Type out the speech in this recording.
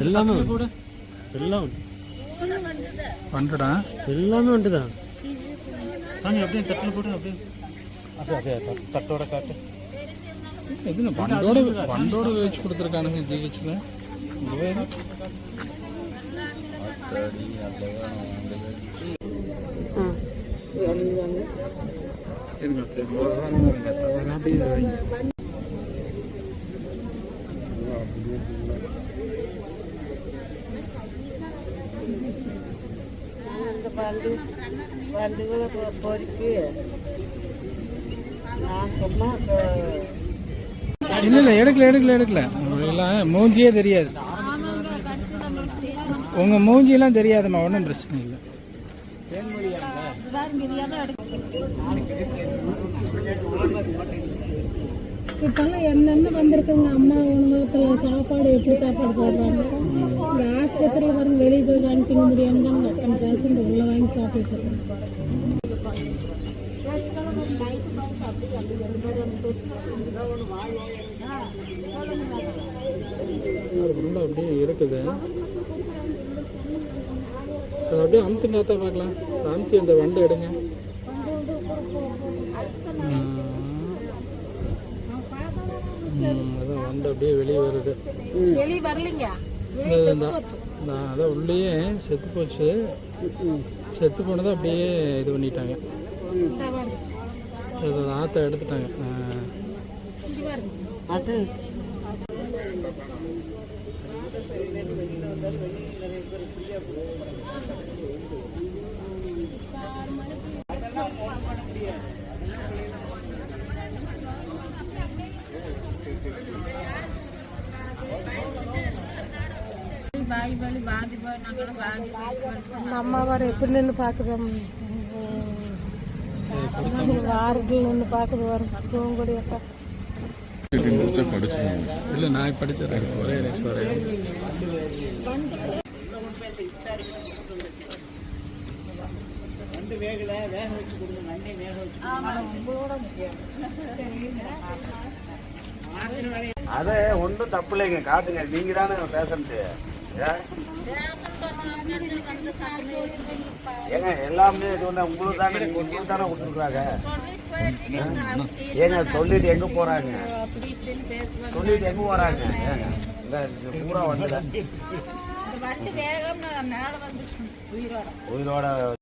எல்லாமே எல்லாம் வந்துடா, எல்லாமே வந்துதான் சாமி. அப்படியே தட்டில் போட்டு அப்படியே அப்படியே தட்டோட காட்டு. எதுங்க பண்டோட வச்சு கொடுத்துருக்கானுங்க ஜிஹெச்ல. இல்ல எடுக்கல மூஞ்சியே தெரியாது. உங்க மூஞ்சியெல்லாம் தெரியாதுமா, ஒன்றும் பிரச்சனை இல்லை. இப்பெல்லாம் என்னென்ன வந்திருக்குங்க. அம்மா உணவகத்தில் சாப்பாடு எப்படி சாப்பாடு போடுறாங்க. இந்த ஆஸ்பத்திரியில் பாருங்க, வெளியே போய் வாங்கிக்க முடியாம தான் அத்தனை பேஷண்ட் உள்ள வாங்கி சாப்பிட்டு இருக்காங்க. அப்படியே இருக்குது. அது அப்படியே அமுத்துங்க பார்க்கலாம். அமுத்தி அந்த வண்டை எடுங்க. அதான் வண்டை அப்படியே வெளியே வருது. அதான் உள்ளேயே செத்து போச்சு. செத்து போனதை அப்படியே இது பண்ணிட்டாங்க. ஆற்ற எடுத்துட்டாங்க. அம்மா வர எப்படி நின்று பாக்குறோம். வாரத்தில் நின்று பாக்குது வரும் தூங்குடி அப்பா. இல்லை நான் படித்தேன். அதே ஒன்றும் தப்பு இல்லைங்க, காட்டுங்க. நீங்க தானே பேசன்ட்டு ஏங்க. எல்லாமே இது ஒன்று உங்களுக்கு தானே கொடுத்துருக்காங்க. ஏங்க சொல்லிட்டு எங்க போறாங்க, சொல்லிட்டு எங்க போறாங்க. ஏங்க பூரா வந்து உயிரோட